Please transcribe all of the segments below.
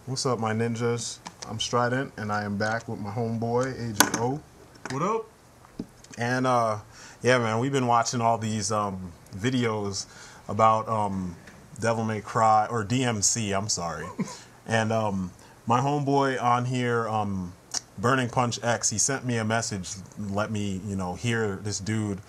What's up, my ninjas? I'm Strident, and I am back with my homeboy, Agent O. What up? And, yeah, man, we've been watching all these videos about Devil May Cry, or DMC, I'm sorry. And my homeboy on here, Burning Punch X, he sent me a message, let me, hear this dude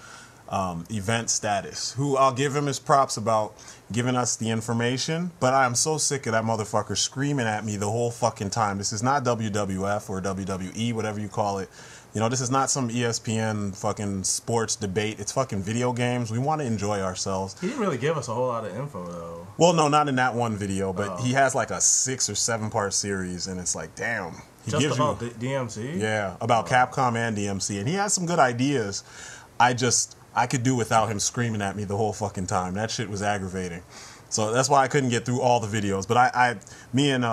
event status, who I'll give him his props about giving us the information, but I am so sick of that motherfucker screaming at me the whole fucking time. This is not WWF or WWE, whatever you call it. This is not some ESPN fucking sports debate. It's fucking video games. We want to enjoy ourselves. He didn't really give us a whole lot of info, though. Well, no, not in that one video, but he has like a 6 or 7 part series, and it's like, damn. He Just gives about you, DMC? Yeah, about Capcom and DMC, and he has some good ideas. I could do without him screaming at me the whole fucking time. That shit was aggravating. So that's why I couldn't get through all the videos. But me and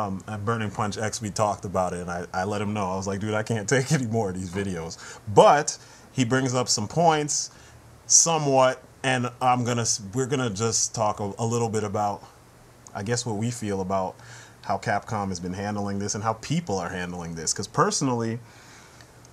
Burning Punch X, we talked about it, and I let him know. I was like, dude, I can't take any more of these videos. But he brings up some points, somewhat, and we're gonna just talk a little bit about, I guess, what we feel about how Capcom has been handling this and how people are handling this. Because personally,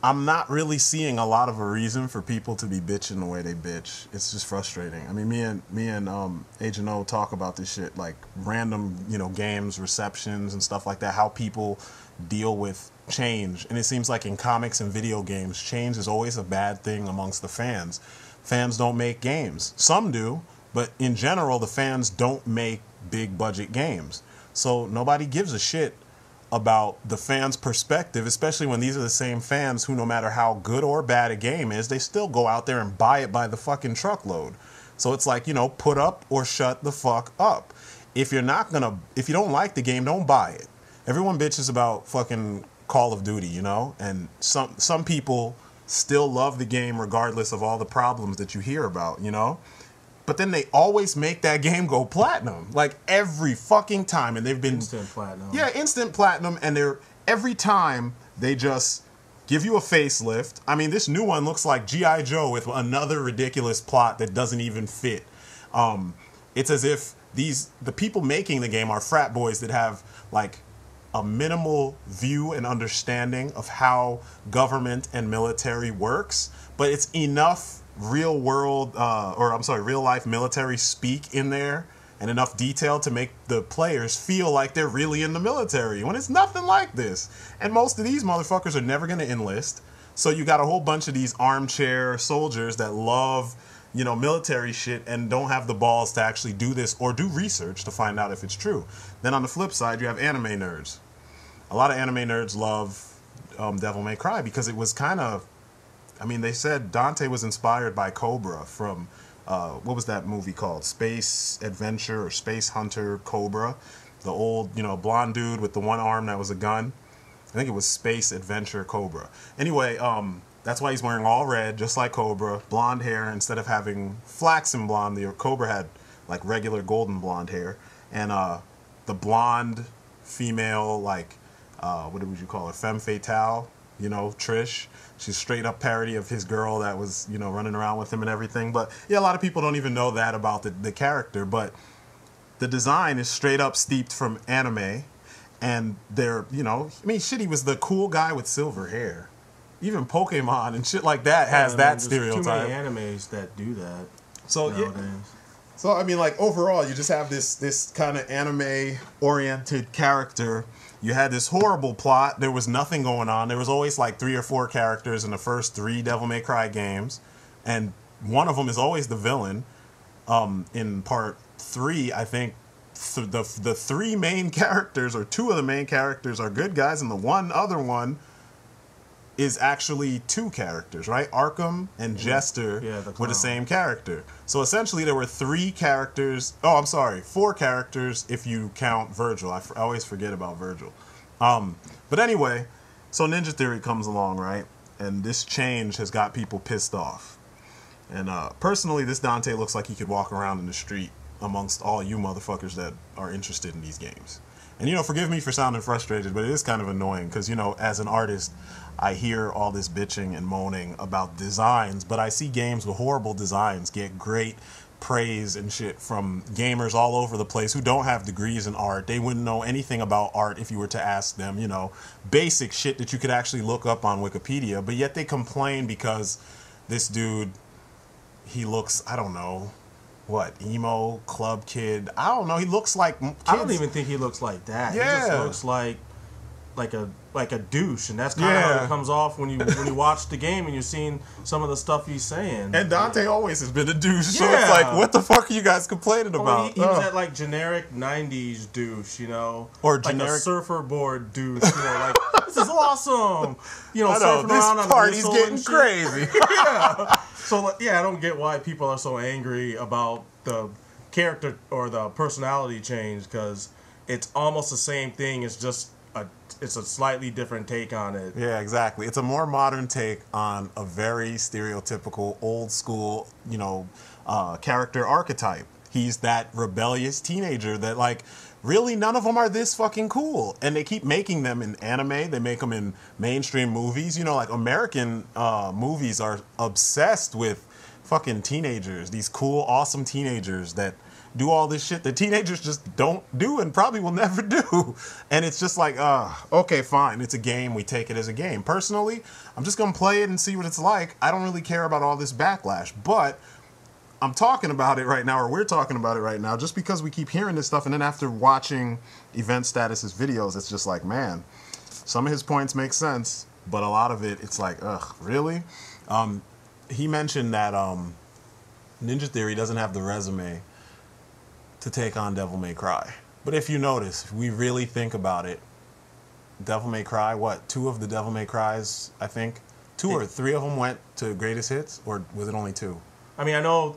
I'm not really seeing a lot of a reason for people to be bitching the way they bitch. It's just frustrating. I mean, me and Agent O talk about this shit, like random, games, receptions and stuff like that, how people deal with change. And it seems like in comics and video games, change is always a bad thing amongst the fans. Fans don't make games. Some do, but in general, the fans don't make big budget games. So nobody gives a shit about the fans' perspective, especially when these are the same fans who, no matter how good or bad a game is, they still go out there and buy it by the fucking truckload. So it's like, put up or shut the fuck up. If you don't like the game, don't buy it. Everyone bitches about fucking Call of Duty, and some people still love the game regardless of all the problems that you hear about, But then they always make that game go platinum, like every fucking time, and they've been instant platinum. Yeah, instant platinum, and every time they just give you a facelift. I mean, this new one looks like G.I. Joe with another ridiculous plot that doesn't even fit. It's as if the people making the game are frat boys that have like a minimal view and understanding of how government and military works, but it's enough real life military speak in there and enough detail to make the players feel like they're really in the military when it's nothing like this. And most of these motherfuckers are never going to enlist. So you got a whole bunch of these armchair soldiers that love, military shit and don't have the balls to actually do this or do research to find out if it's true. Then on the flip side, you have anime nerds. A lot of anime nerds love Devil May Cry because it was kind of, they said Dante was inspired by Cobra from, what was that movie called? Space Adventure or Space Hunter Cobra. The old, blonde dude with the one arm that was a gun. I think it was Space Adventure Cobra. Anyway, that's why he's wearing all red, just like Cobra. Blonde hair instead of having flaxen blonde. The Cobra had like regular golden blonde hair. And the blonde female, like, what would you call her? Femme fatale. Trish. She's straight up parody of his girl that was, running around with him and everything. But yeah, a lot of people don't even know that about the character. But the design is straight up steeped from anime. And they're, shit, he was the cool guy with silver hair. Even Pokemon and shit like that has that stereotype. Too many animes that do that. So nowadays. Yeah. So overall, you just have this kind of anime-oriented character. You had this horrible plot. There was nothing going on. There was always like 3 or 4 characters in the first 3 Devil May Cry games, and one of them is always the villain. In part 3, I think the 3 main characters, or 2 of the main characters, are good guys, and the one other one is actually 2 characters, right? Arkham and Jester were the same character. So essentially there were 3 characters. Oh, I'm sorry, 4 characters if you count Virgil. I always forget about Virgil. But anyway, so Ninja Theory comes along, right? And this change has got people pissed off. And personally, this Dante looks like he could walk around in the street amongst all you motherfuckers that are interested in these games. And, forgive me for sounding frustrated, but it is kind of annoying because, as an artist, I hear all this bitching and moaning about designs, but I see games with horrible designs get great praise and shit from gamers all over the place who don't have degrees in art. They wouldn't know anything about art if you were to ask them, you know, basic shit that you could actually look up on Wikipedia, but yet they complain because this dude, he looks, I don't know, what, emo, club kid, I don't know, he looks like kids. I don't even think he looks like that. Yeah. He just looks like a douche, and that's kind of how it comes off when you watch the game and you're seeing some of the stuff he's saying. And Dante always has been a douche, so it's like, what the fuck are you guys complaining about? He was that like generic '90s douche, you know, or like generic a surfer board douche, you know, like this is awesome, you know, surfing this around on party's the getting crazy. Yeah. So yeah, I don't get why people are so angry about the character or the personality change, because it's almost the same thing. It's just it's a slightly different take on it. Yeah, exactly. It's a more modern take on a very stereotypical, old school, you know, character archetype. He's that rebellious teenager that, like, really none of them are this fucking cool. And they keep making them in anime. They make them in mainstream movies. You know, like, American movies are obsessed with fucking teenagers. These cool, awesome teenagers that do all this shit that teenagers just don't do and probably will never do. And it's just like, okay, fine. It's a game. We take it as a game. Personally, I'm just going to play it and see what it's like. I don't really care about all this backlash. But I'm talking about it right now, or we're talking about it right now, just because we keep hearing this stuff. And then after watching Event Status's videos, it's just like, man, some of his points make sense. But a lot of it, it's like, ugh, really? He mentioned that Ninja Theory doesn't have the resume to take on Devil May Cry. But if you notice, if we really think about it, Devil May Cry, what, 2 of the Devil May Cries, I think, 2 or 3 of them went to Greatest Hits, or was it only 2? I mean, I know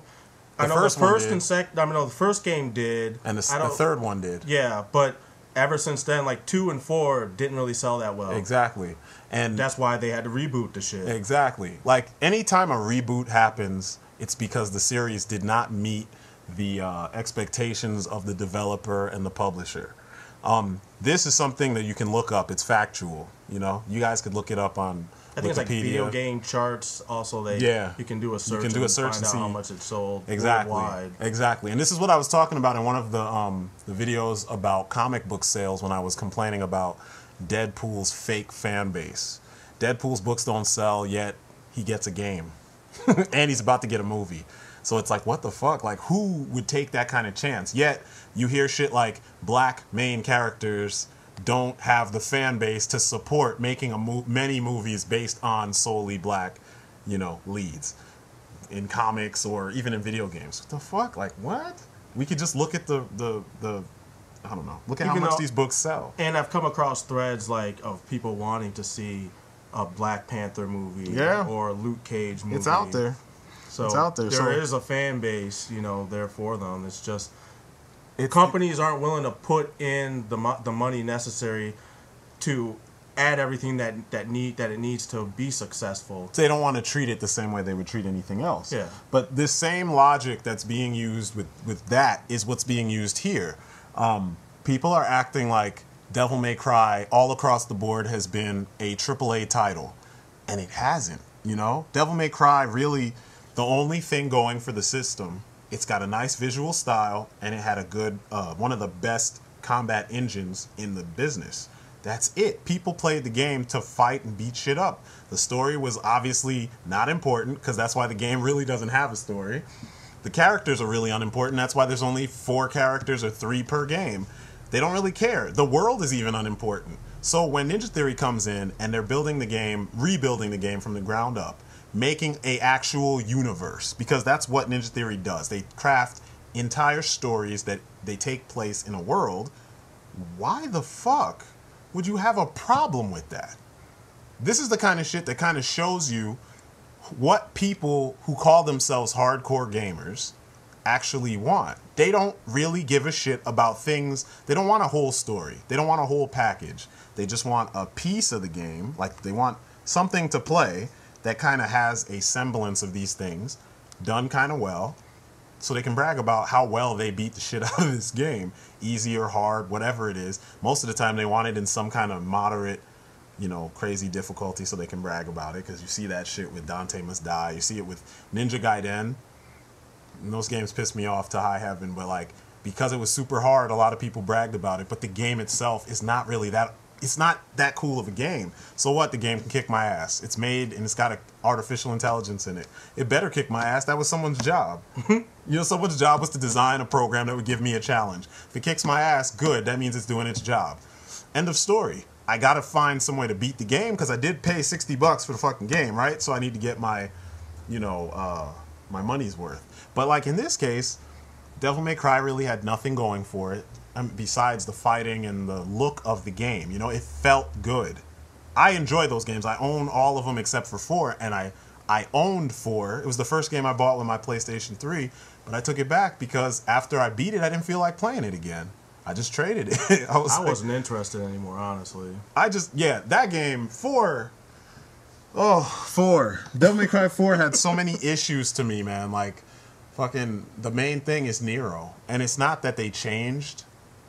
the first and second. I mean, the first game did, and the third one did. Yeah, but ever since then, like 2 and 4 didn't really sell that well. Exactly, and that's why they had to reboot the shit. Exactly, like anytime a reboot happens, it's because the series did not meet the expectations of the developer and the publisher. This is something that you can look up. It's factual. You know, you guys could look it up on I think Wikipedia. It's like video game charts. Also, you can do a search. You can do a search and see how much it sold exactly. worldwide. Exactly, and this is what I was talking about in one of the videos about comic book sales when I was complaining about Deadpool's fake fan base. Deadpool's books don't sell, yet he gets a game, and he's about to get a movie. So it's like, what the fuck? Like, who would take that kind of chance? Yet, you hear shit like black main characters don't have the fan base to support making many movies based on solely black, you know, leads in comics or even in video games. What the fuck? Like, what? We could just look at the I don't know. Look at how much these books sell. And I've come across threads like of people wanting to see a Black Panther movie or a Luke Cage movie. It's out there. So it's out there. There is a fan base, you know, there for them. It's just companies aren't willing to put in the money necessary to add everything that it needs to be successful. They don't want to treat it the same way they would treat anything else. Yeah. But this same logic that's being used with that is what's being used here. People are acting like Devil May Cry all across the board has been a AAA title, and it hasn't. You know, Devil May Cry really. The only thing going for the system, it's got a nice visual style, and it had a good, one of the best combat engines in the business. That's it. People played the game to fight and beat shit up. The story was obviously not important, because that's why the game really doesn't have a story. The characters are really unimportant. That's why there's only 4 characters or 3 per game. They don't really care. The world is even unimportant. So when Ninja Theory comes in, and they're building the game, rebuilding the game from the ground up, making a actual universe, because that's what Ninja Theory does. They craft entire stories that they take place in a world. Why the fuck would you have a problem with that? This is the kind of shit that kind of shows you what people who call themselves hardcore gamers actually want. They don't really give a shit about things. They don't want a whole story. They don't want a whole package. They just want a piece of the game. Like, they want something to play that kind of has a semblance of these things done kind of well, so they can brag about how well they beat the shit out of this game, easy or hard, whatever it is. Most of the time they want it in some kind of moderate, you know, crazy difficulty, so they can brag about it, because you see that shit with Dante Must Die. You see it with Ninja Gaiden. And those games pissed me off to high heaven, but like because it was super hard, a lot of people bragged about it. But the game itself is not really that. It's not that cool of a game. So what? The game can kick my ass. It's made and it's got a artificial intelligence in it. It better kick my ass. That was someone's job. Someone's job was to design a program that would give me a challenge. If it kicks my ass, good. That means it's doing its job. End of story. I gotta find some way to beat the game because I did pay $60 for the fucking game, right? So I need to get my, my money's worth. But like in this case, Devil May Cry really had nothing going for it besides the fighting and the look of the game. It felt good. I enjoy those games. I own all of them except for 4, and I owned 4. It was the first game I bought with my PlayStation 3, but I took it back because after I beat it, I didn't feel like playing it again. I just traded it. I wasn't interested anymore, honestly. That game, 4. Oh, 4. Devil May Cry 4 had so many issues to me, man. Like, fucking, the main thing is Nero. And it's not that they changed.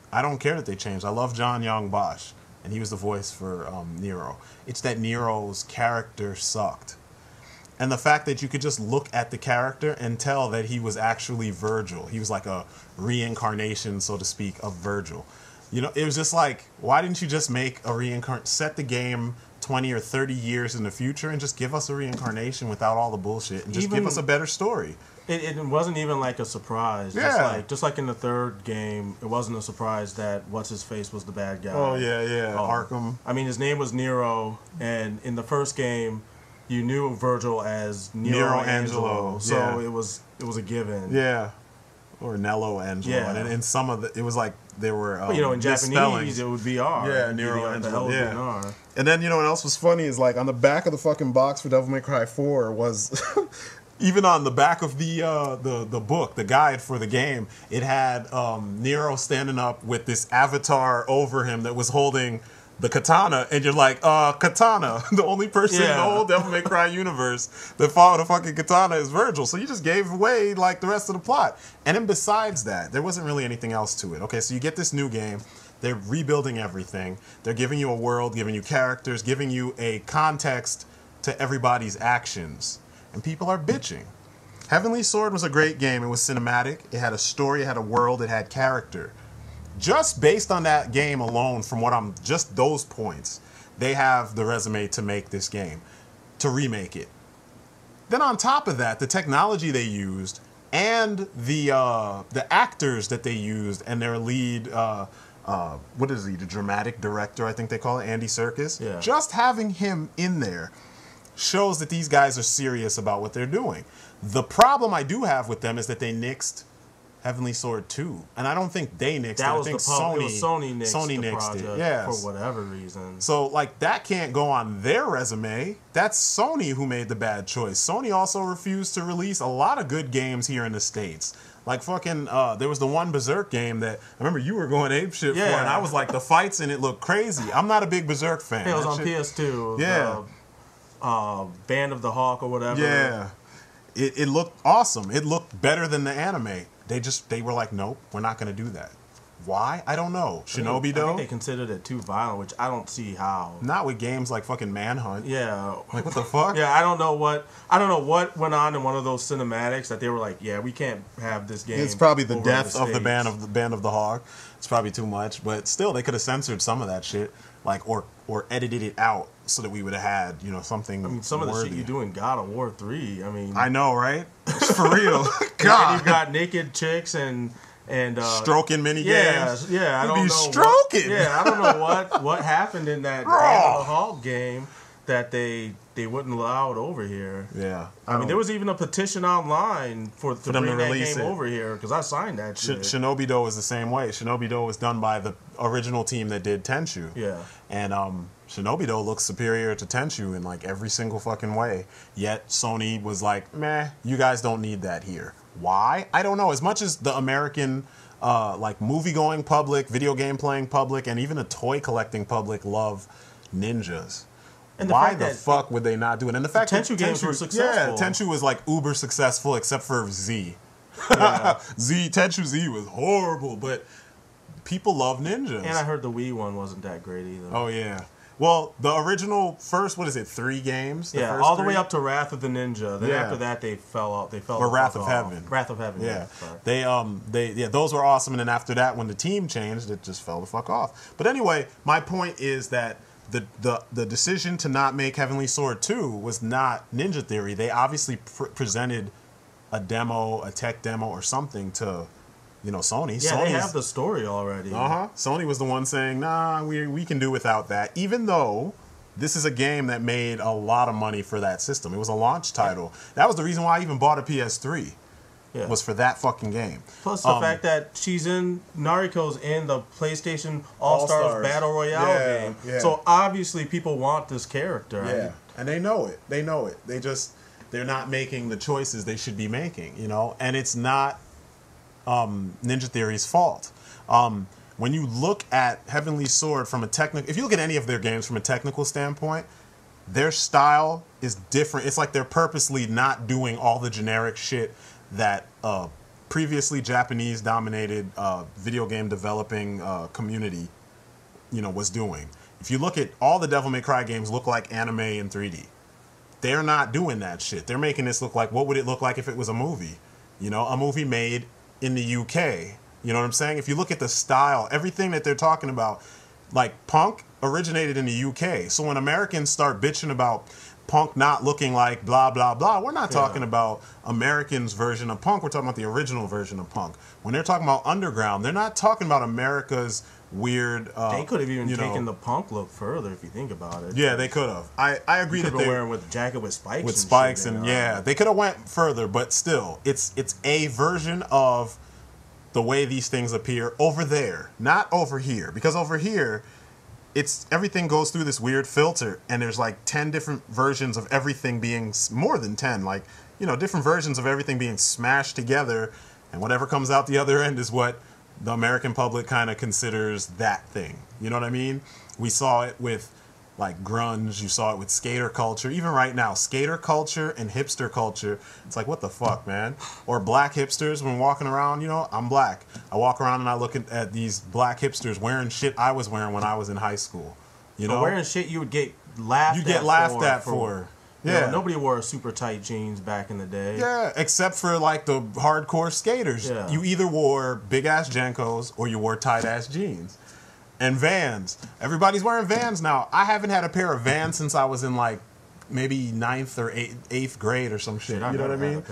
I don't care that they changed. I love John Young Bosch, and he was the voice for Nero. It's that Nero's character sucked. And the fact that you could just look at the character and tell that he was actually Virgil. He was like a reincarnation, so to speak, of Virgil. It was just like, why didn't you just make a reincarnation, set the game 20 or 30 years in the future and just give us a reincarnation without all the bullshit and just give us a better story? It wasn't even like a surprise. Yeah. Just like in the third game, it wasn't a surprise that What's-His-Face was the bad guy. Oh, yeah. Arkham. I mean, his name was Nero, and in the first game, you knew Virgil as Nero Angelo. So yeah. it was a given. Yeah. Or Nello Angelo. Yeah. And in some of it was like there were in Japanese, it would be R. Yeah, Nero Angelo. Yeah. R. And then, what else was funny is like on the back of the fucking box for Devil May Cry 4 was... Even on the back of the book, the guide for the game, it had Nero standing up with this avatar over him that was holding the katana, and you're like, katana. The only person in the whole Devil May Cry universe that followed a fucking katana is Virgil. So you just gave away like the rest of the plot. And then besides that, there wasn't really anything else to it. Okay, so you get this new game. They're rebuilding everything. They're giving you a world, giving you characters, giving you a context to everybody's actions. And people are bitching. Heavenly Sword was a great game. It was cinematic. It had a story. It had a world. It had character. Just based on that game alone, just those points, they have the resume to make this game, to remake it. Then on top of that, the technology they used and the actors that they used and their lead, what is he, the dramatic director, I think they call it, Andy Serkis. Yeah. Just having him in there shows that these guys are serious about what they're doing. The problem I do have with them is that they nixed Heavenly Sword 2. And I don't think they nixed it. I think Sony nixed it. Yes. For whatever reason. So, like, that can't go on their resume. That's Sony who made the bad choice. Sony also refused to release a lot of good games here in the States. Like, fucking, there was the one Berserk game that, I remember you were going apeshit for, and I was like, the fights in it look crazy. I'm not a big Berserk fan. It was on PS2. Yeah. Band of the Hawk or whatever. Yeah. It looked awesome. It looked better than the anime. They were like, nope, we're not going to do that. Why? I don't know. Shinobi, though? I think they considered it too violent, which I don't see how. Not with games like fucking Manhunt. Yeah. Like, what the fuck? Yeah, I don't know what went on in one of those cinematics that they were like, yeah, we can't have this game. It's probably the death of of the band of the Hawk. It's probably too much, but still, they could have censored some of that shit, like or edited it out so that we would have had something. I mean, some of the worthy. shit you do in God of War 3. I mean, I know, right? For real. God, and you've got naked chicks and stroking mini games. Yeah, I don't know. Stroking. I don't know what happened in that Band of the Hawk game that they wouldn't allow it over here. Yeah, I mean, there was even a petition online to bring that game over here because I signed that shit. Shinobi Do was the same way. Shinobi Do was done by the original team that did Tenchu. Yeah, and Shinobi Do looks superior to Tenchu in like every single fucking way. Yet Sony was like, meh, you guys don't need that here. Why? I don't know. As much as the American like movie-going public, video game playing public, and even the toy collecting public love ninjas. And why the fuck would they not do it? And the fact Tenchu games were successful. Yeah, Tenchu was like uber successful except for Z. Yeah. Tenchu Z was horrible, but people love ninjas. And I heard the Wii one wasn't that great either. Oh yeah. Well, the original first, what is it, 3 games? Yeah, first all the 3? way up to Wrath of the Ninja. Then after that, they fell out. They fell. Or the Wrath fuck of off. Heaven. Wrath of Heaven. Yeah. Sorry. Those were awesome. And then after that, when the team changed, it just fell the fuck off. But anyway, my point is that the decision to not make Heavenly Sword 2 was not Ninja Theory. They obviously presented a demo, a tech demo or something to, Sony. Yeah, they have the story already. Sony was the one saying, nah, we can do without that, even though this is a game that made a lot of money for that system. It was a launch title. Yeah. That was the reason why I even bought a PS3. Yeah. Was for that fucking game. Plus the fact that Nariko's in the PlayStation All-Stars Battle Royale game. Yeah. So obviously people want this character. Yeah, and they know it. They're not making the choices they should be making, and it's not Ninja Theory's fault. When you look at Heavenly Sword from a technical, if you look at any of their games from a technical standpoint, their style is different. It's like they're purposely not doing all the generic shit that previously Japanese-dominated video game developing community, was doing. If you look at all the Devil May Cry games, look like anime in 3D. They're not doing that shit. They're making this look like, what would it look like if it was a movie? A movie made in the UK. You know what I'm saying? If you look at the style, everything that they're talking about, like Punk originated in the UK. So when Americans start bitching about Punk not looking like blah, blah, blah, we're not talking about Americans' version of Punk. We're talking about the original version of Punk. When they're talking about Underground, they're not talking about America's weird... they could have even taken the Punk look further if you think about it. Yeah, they could have. I agree that they're wearing with jacket with spikes. With spikes and yeah, they could have went further, but still, it's a version of the way these things appear over there, not over here. Because over here, everything goes through this weird filter, and there's like 10 different versions of everything being, more than 10, like, different versions of everything being smashed together, and whatever comes out the other end is what the American public kind of considers that thing. You know what I mean? We saw it with like grunge, you saw it with skater culture. Even right now, skater culture and hipster culture, it's like, what the fuck, man? Or black hipsters, when walking around, I'm black. I walk around and I look at these black hipsters wearing shit I was wearing when I was in high school. Wearing shit you would get laughed at for. Yeah. Nobody wore super tight jeans back in the day. Yeah, except for like the hardcore skaters. Yeah. You either wore big ass Jenkos or you wore tight ass jeans. And Vans. Everybody's wearing Vans now. I haven't had a pair of Vans since I was in like maybe 9th or 8th grade or some shit. You know what I mean?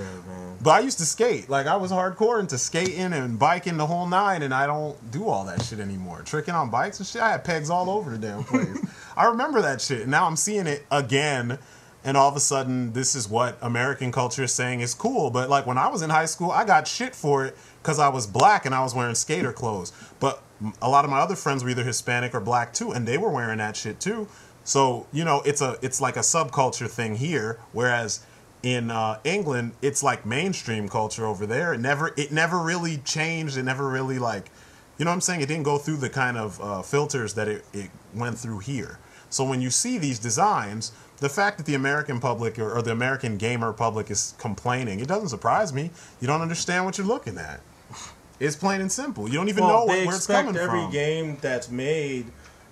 But I used to skate. Like I was hardcore into skating and biking the whole nine, and I don't do all that shit anymore. Tricking on bikes and shit. I had pegs all over the damn place. I remember that shit. And now I'm seeing it again. And all of a sudden, this is what American culture is saying is cool. But like when I was in high school, I got shit for it because I was black and I was wearing skater clothes. But a lot of my other friends were either Hispanic or black too, and they were wearing that shit too. So it's like a subculture thing here, whereas in England, it's like mainstream culture over there. It never really changed. It never really like, you know what I'm saying? It didn't go through the kind of filters that it went through here. So when you see these designs, the fact that the American public or the American gamer public is complaining, it doesn't surprise me. You don't understand what you're looking at. It's plain and simple. You don't even know where it's coming from. They expect every game that's made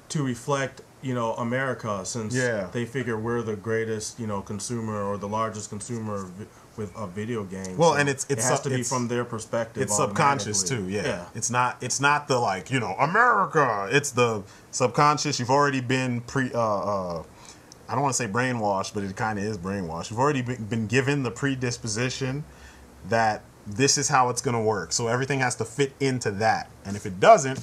to reflect, America, since they figure we're the greatest, consumer or the largest consumer with a video game. Well, so and it has to be from their perspective. It's subconscious too. Yeah. It's not the like America. It's the subconscious. You've already been I don't want to say brainwashed, but it kind of is brainwashed. You've already been given the predisposition that this is how it's going to work. So everything has to fit into that. And if it doesn't,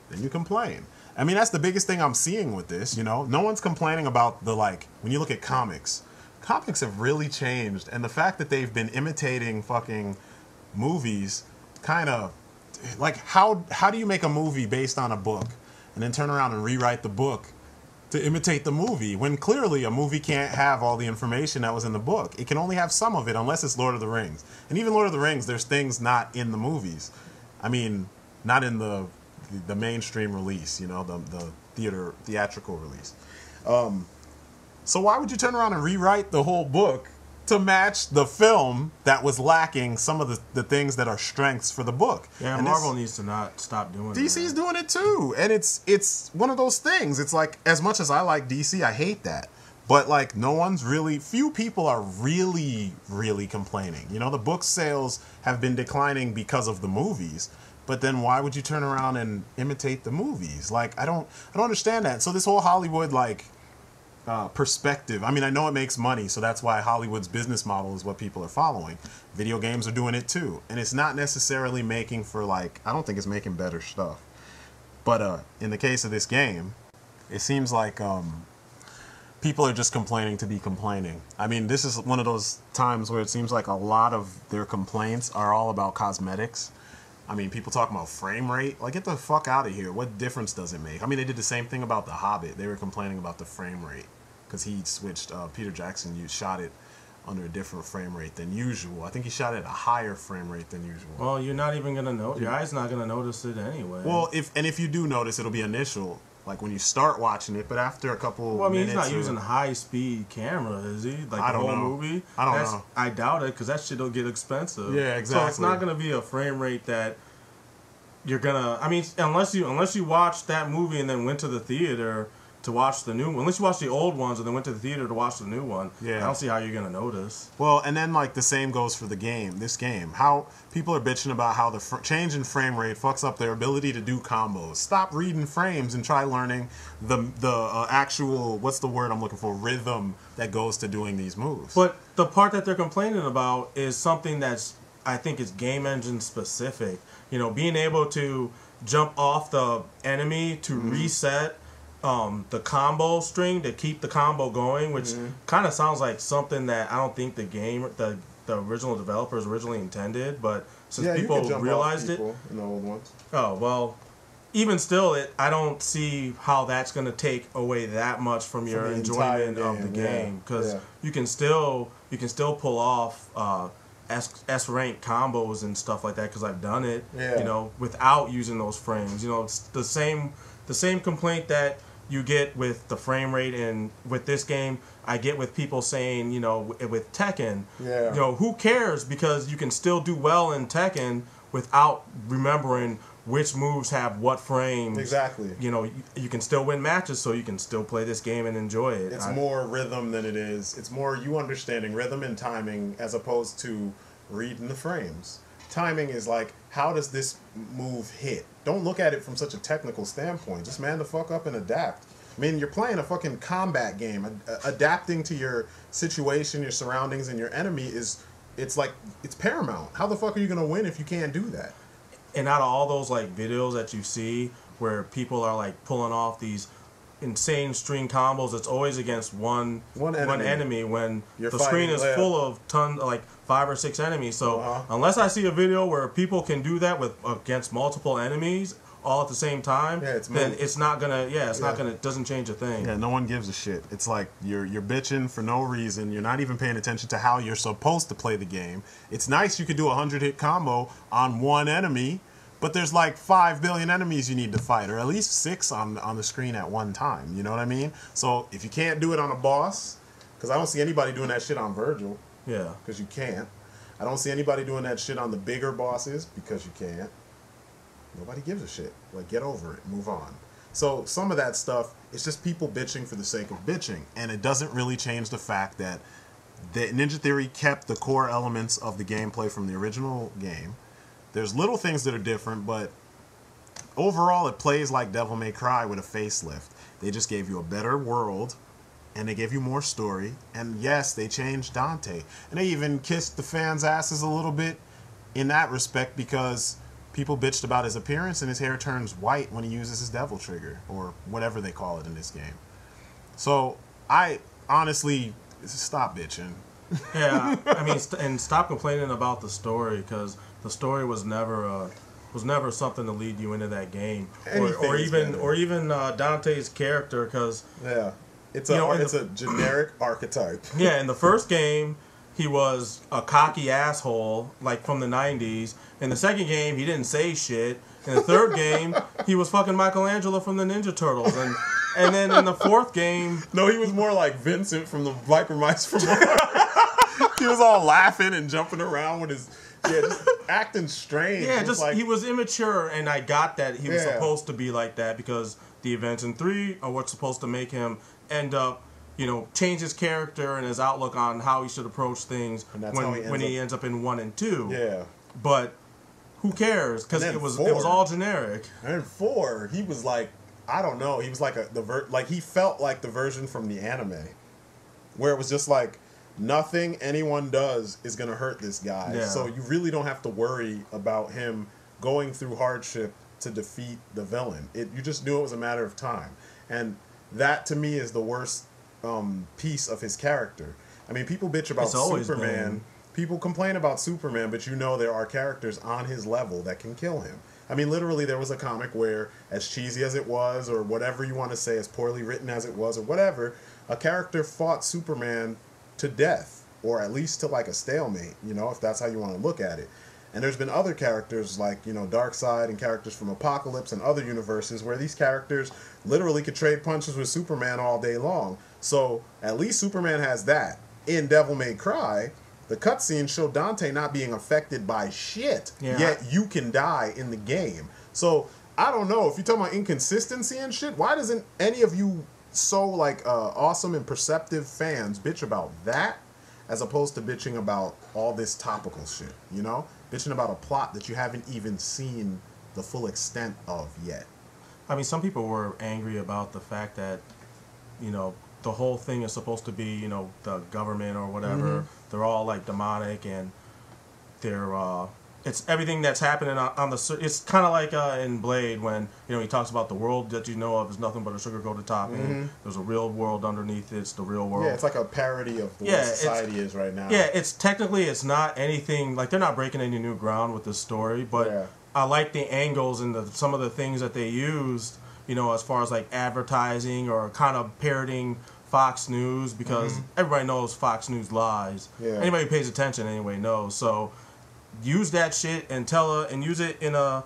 then you complain. I mean, that's the biggest thing I'm seeing with this, No one's complaining about when you look at comics have really changed. And the fact that they've been imitating fucking movies kind of, like, how do you make a movie based on a book and then turn around and rewrite the book to imitate the movie, when clearly a movie can't have all the information that was in the book? It can only have some of it, unless it's Lord of the Rings. And even Lord of the Rings, there's things not in the movies. I mean, not in the mainstream release, the theatrical release. So why would you turn around and rewrite the whole book to match the film that was lacking some of the things that are strengths for the book. Yeah, and Marvel needs to not stop doing it. DC's doing it too. And it's one of those things. It's like, as much as I like DC, I hate that. But like, few people are really, really complaining. You know, the book sales have been declining because of the movies. But then why would you turn around and imitate the movies? Like, I don't understand that. So this whole Hollywood, like, perspective. I mean, I know it makes money, so that's why Hollywood's business model is what people are following. Video games are doing it too. And it's not necessarily making for, like, I don't think it's making better stuff. But in the case of this game, it seems like people are just complaining to be complaining. I mean, this is one of those times where it seems like a lot of their complaints are all about cosmetics. I mean, people talking about frame rate. Like, get the fuck out of here. What difference does it make? I mean, they did the same thing about The Hobbit. They were complaining about the frame rate because he switched. Peter Jackson shot it under a different frame rate than usual. I think he shot it at a higher frame rate than usual. Well, you're not even gonna know. Your eye's not gonna notice it anyway. Well, if you do notice, it'll be initial, like when you start watching it. But after a couple, well, I mean, minutes, he's not using high-speed camera, is he? Like I the don't whole know. movie. I don't know. I doubt it, because that shit will get expensive. Yeah, exactly. So it's not gonna be a frame rate that you're gonna. I mean, unless you watched that movie and then went to the theater to watch the new one. Unless you watched the old ones and then went to the theater to watch the new one. Yeah. I don't see how you're gonna notice. Well, and then like the same goes for this game. How people are bitching about how the change in frame rate fucks up their ability to do combos. Stop reading frames and try learning the actual, what's the word I'm looking for, rhythm that goes to doing these moves. But the part that they're complaining about is something that's, I think, is game engine specific. You know, being able to jump off the enemy to reset the combo string to keep the combo going, which kind of sounds like something that I don't think the original developers originally intended, but since people realized it in the old ones. Oh, well, even still, I don't see how that's going to take away that much from your enjoyment of the game, because you can still pull off S rank combos and stuff like that, because I've done it, you know, without using those frames. You know, it's the same complaint that you get with the frame rate, and with this game I get with people saying, you know, with Tekken, you know, who cares, because you can still do well in Tekken without remembering which moves have what frames. Exactly. You know, you can still win matches, so you can still play this game and enjoy it. It's more rhythm than it is. It's more you understanding rhythm and timing as opposed to reading the frames. Timing is like, how does this move hit? Don't look at it from such a technical standpoint. Just man the fuck up and adapt. I mean, you're playing a fucking combat game. Adapting to your situation, your surroundings, and your enemy it's paramount. How the fuck are you going to win if you can't do that? And out of all those like videos that you see where people are like pulling off these insane string combos, it's always against one enemy when the screen is full of like 5 or 6 enemies. So unless I see a video where people can do that against multiple enemies all at the same time, then it's not gonna it doesn't change a thing. Yeah, no one gives a shit. It's like you're bitching for no reason. You're not even paying attention to how you're supposed to play the game. It's nice you could do a 100-hit combo on one enemy, but there's like 5 billion enemies you need to fight, or at least 6 on the screen at one time. You know what I mean? So if you can't do it on a boss, because I don't see anybody doing that shit on Virgil. Yeah. Because you can't. I don't see anybody doing that shit on the bigger bosses, because you can't. Nobody gives a shit. Like, get over it. Move on. So some of that stuff, it's just people bitching for the sake of bitching. And it doesn't really change the fact that Ninja Theory kept the core elements of the gameplay from the original game. There's little things that are different, but overall it plays like Devil May Cry with a facelift. They just gave you a better world, and they gave you more story. And yes, they changed Dante. And they even kissed the fans' asses a little bit in that respect, because people bitched about his appearance, and his hair turns white when he uses his devil trigger, or whatever they call it in this game. So I honestly, stop bitching. Yeah, I mean, and stop complaining about the story, because the story was never something to lead you into that game, or even Dante's character, because it's a generic archetype. Yeah, in the first game, he was a cocky asshole, like from the 90s. In the second game, he didn't say shit. In the third game, he was fucking Michelangelo from the Ninja Turtles. And then in the fourth game... No, he was more like Vincent from the Viper Mice from... He he was all laughing and jumping around with his just acting strange. Yeah, just like, he was immature, and I got that he was supposed to be like that because the events in 3 are what's supposed to make him end up, change his character and his outlook on how he should approach things when he ends up in 1 and 2. Yeah. But who cares? Because it was all generic. And 4, he was like, I don't know, he was like he felt like the version from the anime, where it was just like, nothing anyone does is gonna hurt this guy. Yeah. So you really don't have to worry about him going through hardship to defeat the villain. You just knew it was a matter of time, and that to me is the worst piece of his character. I mean, people bitch about Superman. People complain about Superman, but there are characters on his level that can kill him. I mean, literally, there was a comic where, as cheesy as it was, or whatever you want to say, as poorly written as it was, or whatever, a character fought Superman to death, or at least to like a stalemate, if that's how you want to look at it. And there's been other characters like, Darkseid and characters from Apocalypse and other universes where these characters literally could trade punches with Superman all day long. So at least Superman has that. In Devil May Cry, the cutscenes show Dante not being affected by shit, yet you can die in the game. So I don't know, if you're talking about inconsistency and shit, why doesn't any of you so awesome and perceptive fans bitch about that as opposed to bitching about all this topical shit, bitching about a plot that you haven't even seen the full extent of yet? I mean, some people were angry about the fact that the whole thing is supposed to be the government or whatever. They're all like demonic, and they're it's everything that's happening on the. It's kind of like in Blade when he talks about the world that you know of is nothing but a sugar-coated topping. There's a real world underneath it. It's the real world. Yeah, it's like a parody of the way society is right now. Yeah, it's not anything like they're not breaking any new ground with this story, but I like the angles and some of the things that they used. As far as like advertising or kind of parroting Fox News, because everybody knows Fox News lies. Yeah. Anybody who pays attention anyway knows. So use that shit and use it in a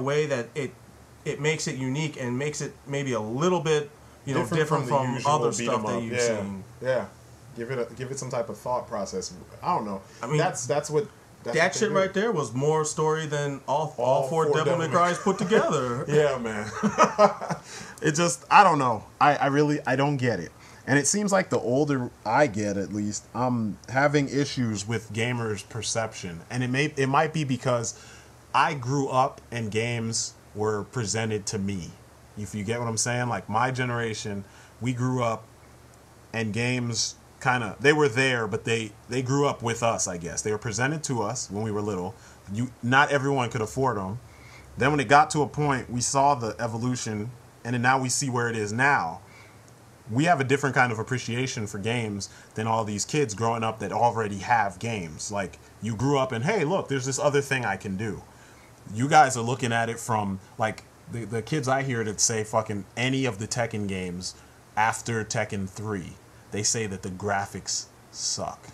way that it makes it unique and makes it maybe a little bit different from other stuff that you've seen. Yeah, give it some type of thought process. I don't know. I mean, that's what. That shit right there was more story than all four Devil May Cries put together. Yeah, man. It just, I don't know. I don't get it. And it seems like the older I get, at least, I'm having issues with gamers' perception. And it might be because I grew up and games were presented to me. If you get what I'm saying? Like, my generation, we grew up and games they were there, but they grew up with us, I guess. They were presented to us when we were little. Not everyone could afford them. Then when it got to a point, we saw the evolution, and then now we see where it is now. We have a different kind of appreciation for games than all these kids growing up that already have games. Like, you grew up and, hey, look, there's this other thing I can do. You guys are looking at it from, like, the kids I hear that say fucking any of the Tekken games after Tekken 3. They say that the graphics suck.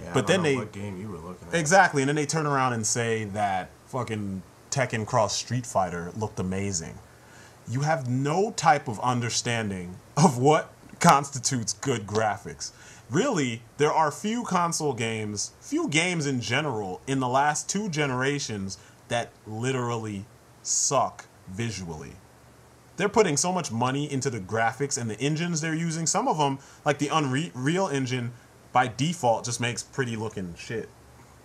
Yeah, but then what game you were looking at. Exactly, and then they turn around and say that fucking Tekken Cross Street Fighter looked amazing. You have no type of understanding of what constitutes good graphics. Really, there are few games in general in the last 2 generations that literally suck visually. They're putting so much money into the graphics and the engines they're using. Some of them, like the Unreal Engine, by default just makes pretty looking shit.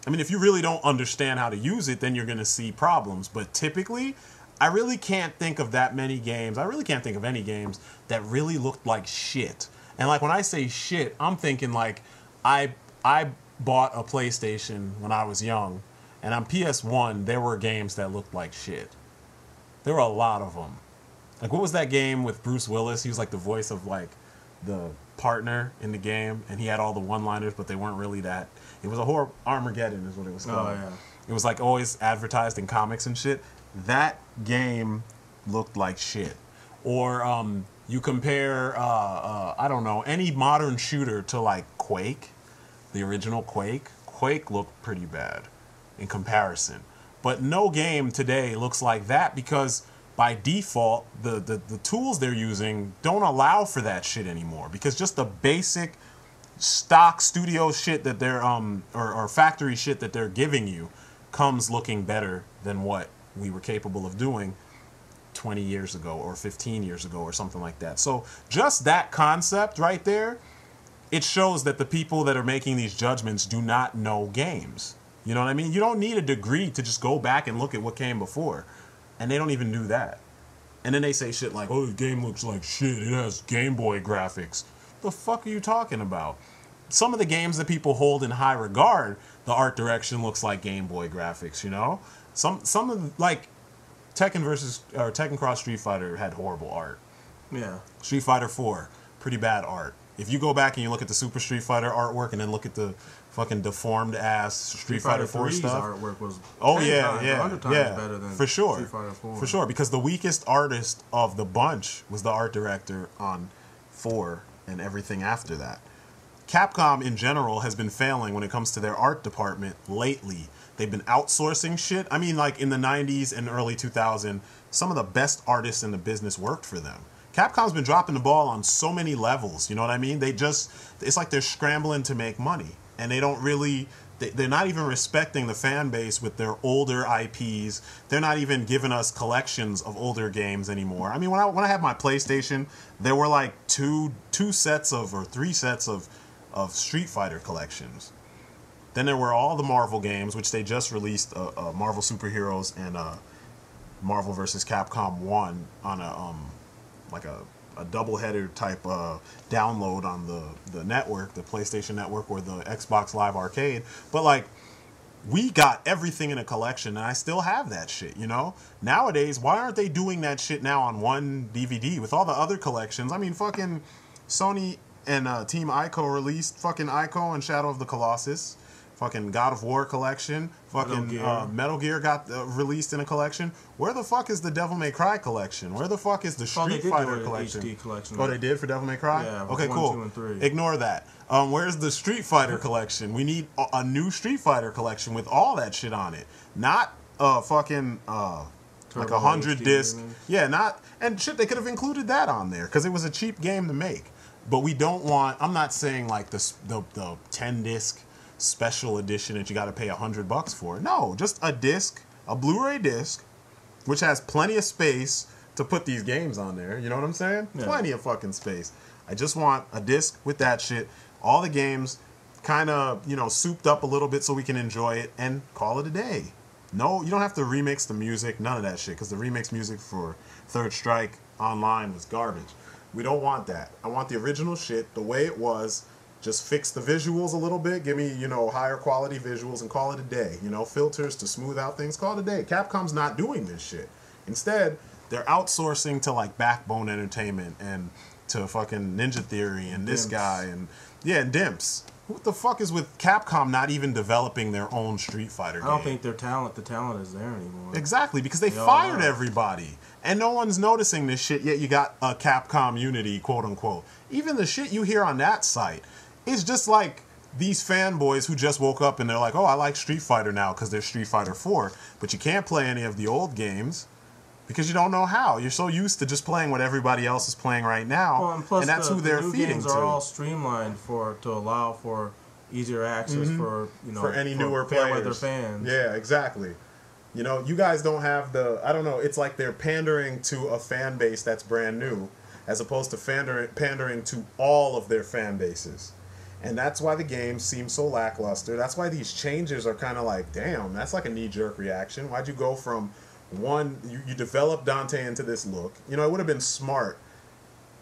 I mean, if you really don't understand how to use it, then you're going to see problems. But typically, I really can't think of that many games. I really can't think of any games that really looked like shit. And like when I say shit, I'm thinking like I bought a PlayStation when I was young. And on PS1, there were games that looked like shit. There were a lot of them. Like, what was that game with Bruce Willis? He was like the voice of like the partner in the game, and he had all the one-liners, but they weren't really that. It was a horror Armageddon is what it was called. Oh, yeah. It was like always advertised in comics and shit. That game looked like shit. Or you compare, I don't know, any modern shooter to like Quake, the original Quake. Quake looked pretty bad in comparison. But no game today looks like that because by default, the tools they're using don't allow for that shit anymore because just the basic stock studio shit that they're or factory shit that they're giving you comes looking better than what we were capable of doing 20 years ago or 15 years ago or something like that. So just that concept right there, it shows that the people that are making these judgments do not know games. You know what I mean? You don't need a degree to just go back and look at what came before. And they don't even do that. And then they say shit like, oh, the game looks like shit. It has Game Boy graphics. The fuck are you talking about? Some of the games that people hold in high regard, the art direction looks like Game Boy graphics, you know? Some of, like, Tekken Cross Street Fighter had horrible art. Yeah. Street Fighter 4, pretty bad art. If you go back and you look at the Super Street Fighter artwork and then look at the fucking deformed ass Street Fighter 4 stuff. Artwork was 100 times better than for sure. Street Fighter 4. For sure, because the weakest artist of the bunch was the art director on 4 and everything after that. Capcom in general has been failing when it comes to their art department lately. They've been outsourcing shit. I mean, like in the 90s and early 2000s, some of the best artists in the business worked for them. Capcom's been dropping the ball on so many levels, you know what I mean? It's like they're scrambling to make money. And they don't really, they're not even respecting the fan base with their older IPs. They're not even giving us collections of older games anymore. I mean, when I had my PlayStation, there were like three sets of Street Fighter collections. Then there were all the Marvel games, which they just released Marvel Superheroes and Marvel vs. Capcom 1 on a double-header type download on the network, the PlayStation Network or the Xbox Live Arcade. But, like, we got everything in a collection, and I still have that shit, you know? Nowadays, why aren't they doing that shit now on one DVD with all the other collections? I mean, fucking Sony and Team Ico released fucking Ico and Shadow of the Colossus. Fucking God of War collection. Fucking Metal Gear got released in a collection. Where the fuck is the Devil May Cry collection? Where the fuck is the Street Fighter collection? HD collection? Oh, they did for Devil May Cry? Yeah. Okay, 1, cool. 2, and 3. Ignore that. Where's the Street Fighter collection? We need a new Street Fighter collection with all that shit on it. Not fucking like 100 disc. Yeah, not and shit. They could have included that on there because it was a cheap game to make. But we don't want. I'm not saying like the 10 disc special edition that you got to pay $100 for. No, just a disc, a Blu-ray disc, which has plenty of space to put these games on there. You know what I'm saying? Yeah. Plenty of fucking space. I just want a disc with that shit. All the games kind of, you know, souped up a little bit so we can enjoy it and call it a day. No, you don't have to remix the music, none of that shit, because the remix music for Third Strike Online was garbage. We don't want that. I want the original shit the way it was. Just fix the visuals a little bit. Give me, you know, higher quality visuals and call it a day. You know, filters to smooth out things. Call it a day. Capcom's not doing this shit. Instead, they're outsourcing to like Backbone Entertainment and to fucking Ninja Theory and this guy and and Dimps. What the fuck is with Capcom not even developing their own Street Fighter game? I don't think the talent is there anymore. Exactly, because they fired everybody. And no one's noticing this shit, yet you got a Capcom Unity, quote unquote. Even the shit you hear on that site, it's just like these fanboys who just woke up and they're like, oh, I like Street Fighter now because there's Street Fighter 4. But you can't play any of the old games because you don't know how. You're so used to just playing what everybody else is playing right now. Well, and plus and that's who they're new feeding games to. are all streamlined to allow for easier access for, you know, for any newer players. Fair weather fans. Yeah, exactly. You know, you guys don't have I don't know, it's like they're pandering to a fan base that's brand new as opposed to pandering to all of their fan bases. And that's why the game seems so lackluster. That's why these changes are kind of like, damn, that's like a knee-jerk reaction. Why'd you go from one, you developed Dante into this look. You know, it would have been smart,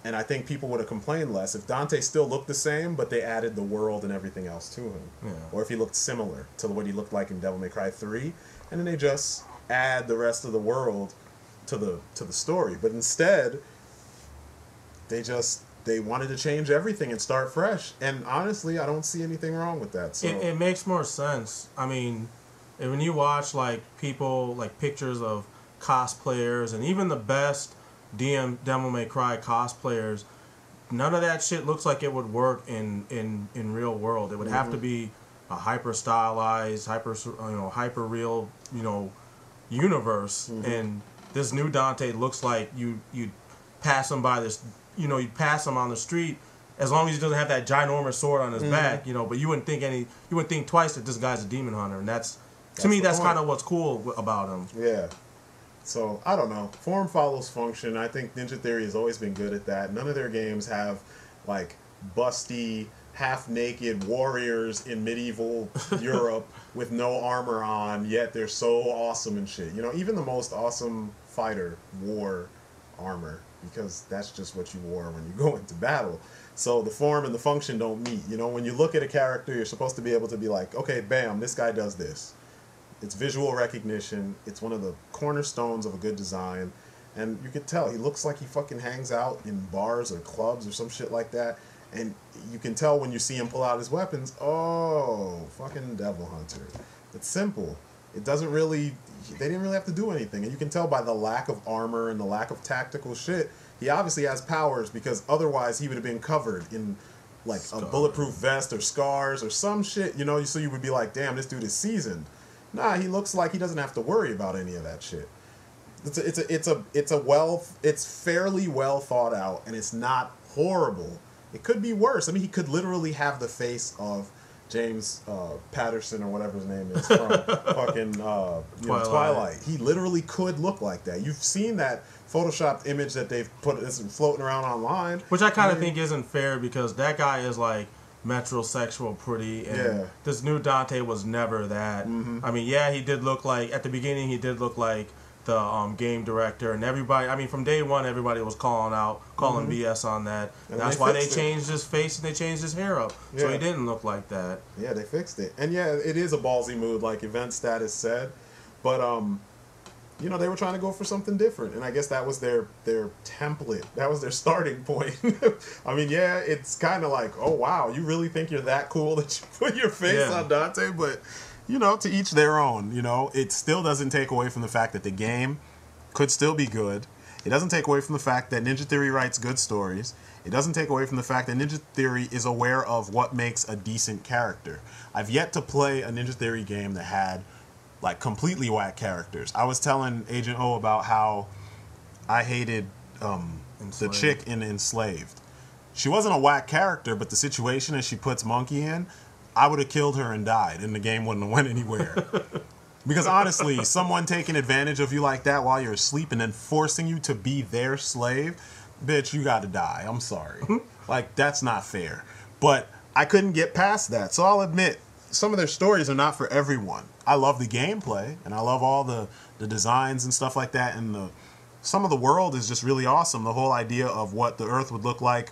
and I think people would have complained less if Dante still looked the same, but they added the world and everything else to him. Yeah. Or if he looked similar to what he looked like in Devil May Cry 3, and then they just add the rest of the world to the story. But instead, they wanted to change everything and start fresh. And honestly, I don't see anything wrong with that. So it makes more sense. I mean, when you watch like people, like pictures of cosplayers and even the best Devil May Cry cosplayers, none of that shit looks like it would work in real world. It would have to be a hyper stylized, hyper real, universe. And this new Dante looks like you'd pass him by this, you'd pass him on the street as long as he doesn't have that ginormous sword on his back, you know. But you wouldn't think twice that this guy's a demon hunter, and that's to me that's kind of what's cool about him. Yeah. So I don't know. Form follows function. I think Ninja Theory has always been good at that. None of their games have like busty, half-naked warriors in medieval Europe with no armor on, yet they're so awesome and shit. You know, even the most awesome fighter wore armor because that's just what you wore when you go into battle. So the form and the function don't meet. You know, when you look at a character, you're supposed to be able to be like, okay, bam, this guy does this. It's visual recognition. It's one of the cornerstones of a good design. And you can tell he looks like he fucking hangs out in bars or clubs or some shit like that. And you can tell when you see him pull out his weapons, oh, fucking Devil Hunter. It's simple. It doesn't really, they didn't really have to do anything. And you can tell by the lack of armor and the lack of tactical shit, he obviously has powers because otherwise he would have been covered in like a bulletproof vest or scars or some shit, you know, so you would be like, damn, this dude is seasoned. Nah, he looks like he doesn't have to worry about any of that shit. It's fairly well thought out and it's not horrible. It could be worse. I mean, he could literally have the face of James Patterson or whatever his name is from fucking Twilight. He literally could look like that. You've seen that photoshopped image that they've put floating around online. Which I kind of think isn't fair because that guy is like metrosexual pretty, and this new Dante was never that. I mean, yeah, he did look like, at the beginning, he did look like the game director, and everybody, I mean, from day one, everybody was calling BS on that. And that's why they changed his face and they changed his hair up, so he didn't look like that. Yeah, they fixed it. And yeah, it is a ballsy move, like Event Status said, but you know, they were trying to go for something different, and I guess that was their template. That was their starting point. I mean, yeah, it's kind of like, oh wow, you really think you're that cool that you put your face on Dante? But you know, to each their own. You know, it still doesn't take away from the fact that the game could still be good. It doesn't take away from the fact that Ninja Theory writes good stories. It doesn't take away from the fact that Ninja Theory is aware of what makes a decent character. I've yet to play a Ninja Theory game that had like completely whack characters. I was telling Agent O about how I hated the chick in Enslaved. She wasn't a whack character, but the situation that she puts Monkey in, I would have killed her and died, and the game wouldn't have went anywhere. Because honestly, someone taking advantage of you like that while you're asleep and then forcing you to be their slave, bitch, you gotta die. I'm sorry. Like, that's not fair. But I couldn't get past that, so I'll admit, some of their stories are not for everyone. I love the gameplay, and I love all the designs and stuff like that, and some of the world is just really awesome. The whole idea of what the Earth would look like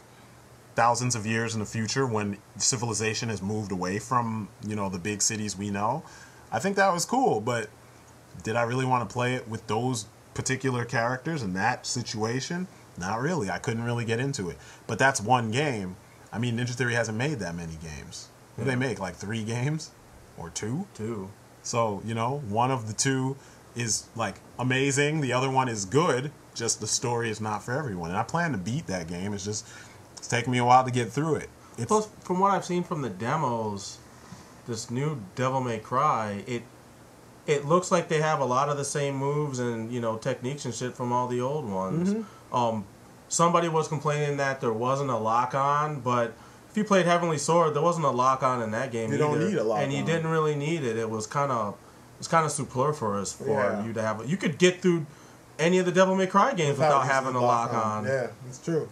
thousands of years in the future when civilization has moved away from, you know, the big cities we know. I think that was cool, but did I really want to play it with those particular characters in that situation? Not really. I couldn't really get into it. But that's one game. I mean, Ninja Theory hasn't made that many games. What do they make, like 3 games? Or 2? 2. So, you know, one of the 2 is, like, amazing. The other one is good. Just the story is not for everyone. And I plan to beat that game. It's taking me a while to get through it. Plus, from what I've seen from the demos, this new Devil May Cry, it looks like they have a lot of the same moves and, you know, techniques and shit from all the old ones. Somebody was complaining that there wasn't a lock-on, but if you played Heavenly Sword, there wasn't a lock-on in that game either. You don't need a lock-on. And you didn't really need it. It was kind of superfluous for you to have it. You could get through any of the Devil May Cry games without having a lock-on. Yeah, it's true.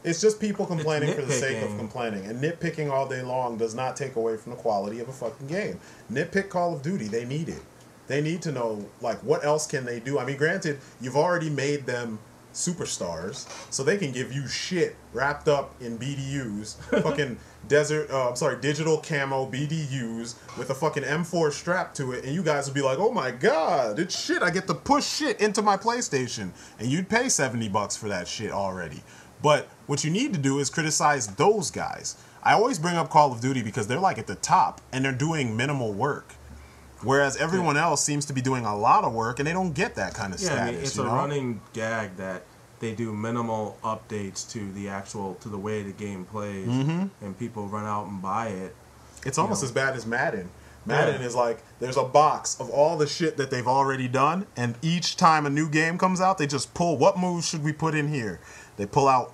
It's just people complaining for the sake of complaining. And nitpicking all day long does not take away from the quality of a fucking game. Nitpick Call of Duty. They need it. They need to know, like, what else can they do? I mean, granted, you've already made them superstars, so they can give you shit wrapped up in BDUs, fucking digital camo BDUs with a fucking M4 strap to it, and you guys would be like, oh my god, it's shit, I get to push shit into my PlayStation, and you'd pay $70 for that shit already. But what you need to do is criticize those guys. I always bring up Call of Duty because they're like at the top, and they're doing minimal work. Whereas everyone else seems to be doing a lot of work, and they don't get that kind of status. I mean, it's a running gag that they do minimal updates to the way the game plays, and people run out and buy it. It's almost as bad as Madden. Madden is like, there's a box of all the shit that they've already done, and each time a new game comes out, they just pull, what moves should we put in here? They pull out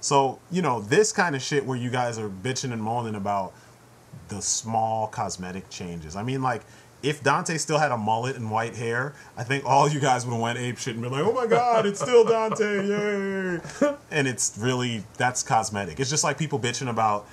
So, you know, this kind of shit where you guys are bitching and moaning about the small cosmetic changes. I mean, like, if Dante still had a mullet and white hair, I think all you guys would have went ape shit and been like, oh my God, it's still Dante, yay. And it's really, that's cosmetic. It's just like people bitching about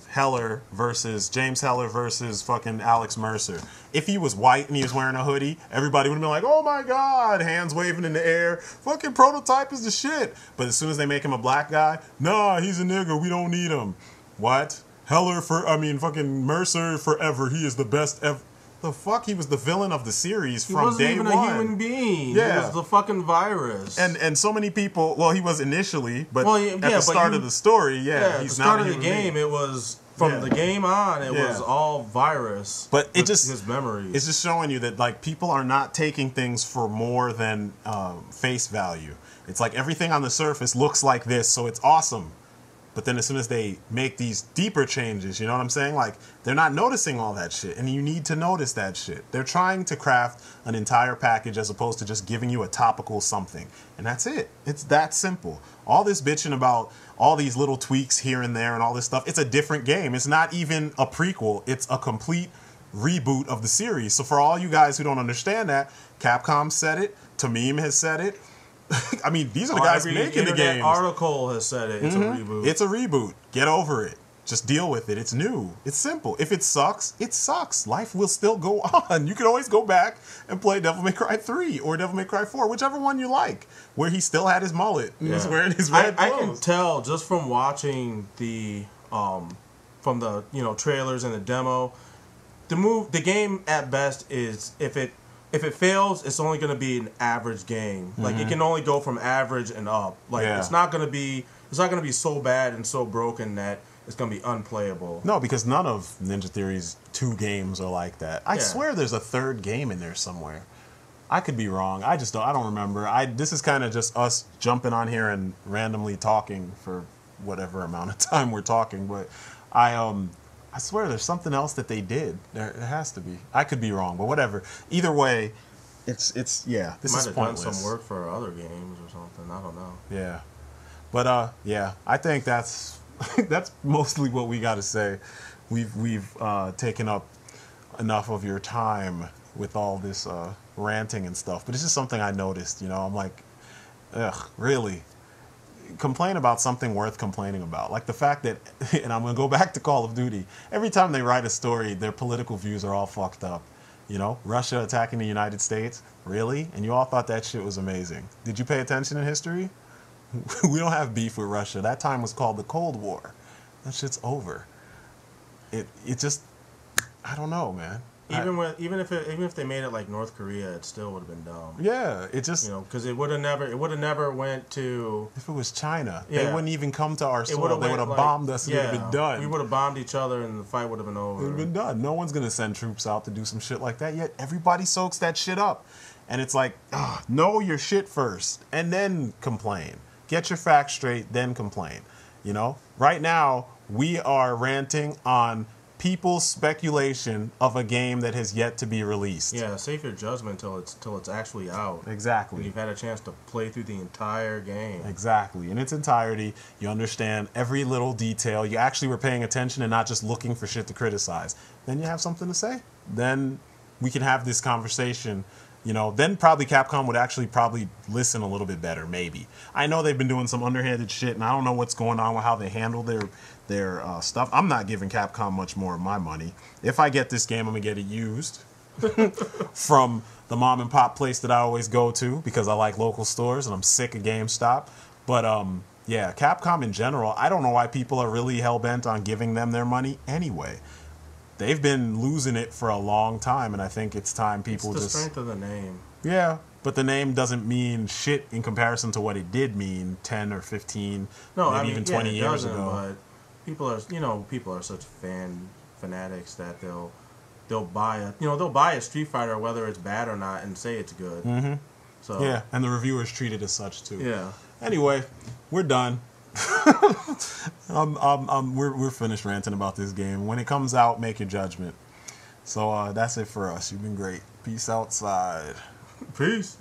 Heller versus James Heller versus fucking Alex Mercer. If he was white and he was wearing a hoodie, everybody would have been like, oh my God, hands waving in the air. Fucking Prototype is the shit. But as soon as they make him a black guy, nah, he's a nigga, we don't need him. What? Fucking Mercer forever. He is the best ever. The fuck? He was the villain of the series from day one. He wasn't even a human being. Yeah. He was the fucking virus. And so many people, well, he was initially, but at the start of the story, he's not at the start of the game, it was, from the game on, it was all virus. But it just, his memories. It's just showing you that, like, people are not taking things for more than face value. It's like everything on the surface looks like this, so it's awesome. But then as soon as they make these deeper changes, you know what I'm saying? Like, they're not noticing all that shit. And you need to notice that shit. They're trying to craft an entire package as opposed to just giving you a topical something. And that's it. It's that simple. All this bitching about all these little tweaks here and there and all this stuff, it's a different game. It's not even a prequel. It's a complete reboot of the series. So for all you guys who don't understand that, Capcom said it. Tamim has said it. I mean, these are the guys making the games. Article has said it. It's a reboot. It's a reboot. Get over it. Just deal with it. It's new. It's simple. If it sucks, it sucks. Life will still go on. You can always go back and play Devil May Cry 3 or Devil May Cry 4, whichever one you like, where he still had his mullet and was wearing his red clothes. I can tell just from watching the trailers and the demo, the game at best is if it fails, it's only going to be an average game. Like, it can only go from average and up. Like, it's not going to be so bad and so broken that it's going to be unplayable. No, because none of Ninja Theory's 2 games are like that. I swear there's a 3rd game in there somewhere. I could be wrong. I don't remember. This is kind of just us jumping on here and randomly talking for whatever amount of time we're talking, but I swear there's something else that they did. There has to be. I could be wrong, but whatever. Either way, this is pointless. Might have done some work for other games or something. I don't know. Yeah. But I think that's that's mostly what we got to say. We've taken up enough of your time with all this ranting and stuff, but it's just something I noticed, you know. I'm like, ugh, really? Complain about something worth complaining about. Like the fact that, and I'm going to go back to Call of Duty, every time they write a story, their political views are all fucked up. You know, Russia attacking the United States, really? And you all thought that shit was amazing. Did you pay attention in history? We don't have beef with Russia. That time was called the Cold War. That shit's over. It just, I don't know, man. Even if they made it like North Korea, it still would have been dumb. Yeah, it just, you know, because it would have never went to. If it was China, they wouldn't even come to our soil. They would have bombed us. And it would have been done. We would have bombed each other, and the fight would have been over. It would have been done. No one's gonna send troops out to do some shit like that. Yet everybody soaks that shit up, and it's like, know your shit first, and then complain. Get your facts straight, then complain. You know, right now we are ranting on people's speculation of a game that has yet to be released. Yeah, save your judgment till it's actually out. Exactly. And you've had a chance to play through the entire game. Exactly. In its entirety, you understand every little detail. You actually were paying attention and not just looking for shit to criticize. Then you have something to say. Then we can have this conversation. You know, then probably Capcom would actually probably listen a little bit better, maybe. I know they've been doing some underhanded shit, and I don't know what's going on with how they handle their stuff. I'm not giving Capcom much more of my money. If I get this game, I'm going to get it used from the mom and pop place that I always go to because I like local stores, and I'm sick of GameStop. But, yeah, Capcom in general, I don't know why people are really hell-bent on giving them their money anyway. They've been losing it for a long time, and I think it's time people just... It's the strength of the name. Yeah, but the name doesn't mean shit in comparison to what it did mean 10 or 15, even 20 years ago. But people are such fanatics that they'll buy a Street Fighter whether it's bad or not and say it's good. Mm-hmm. So yeah, and the reviewers treat it as such too. Yeah. Anyway, we're done. We're finished ranting about this game. When it comes out, make your judgment. So that's it for us. You've been great. Peace outside. Peace.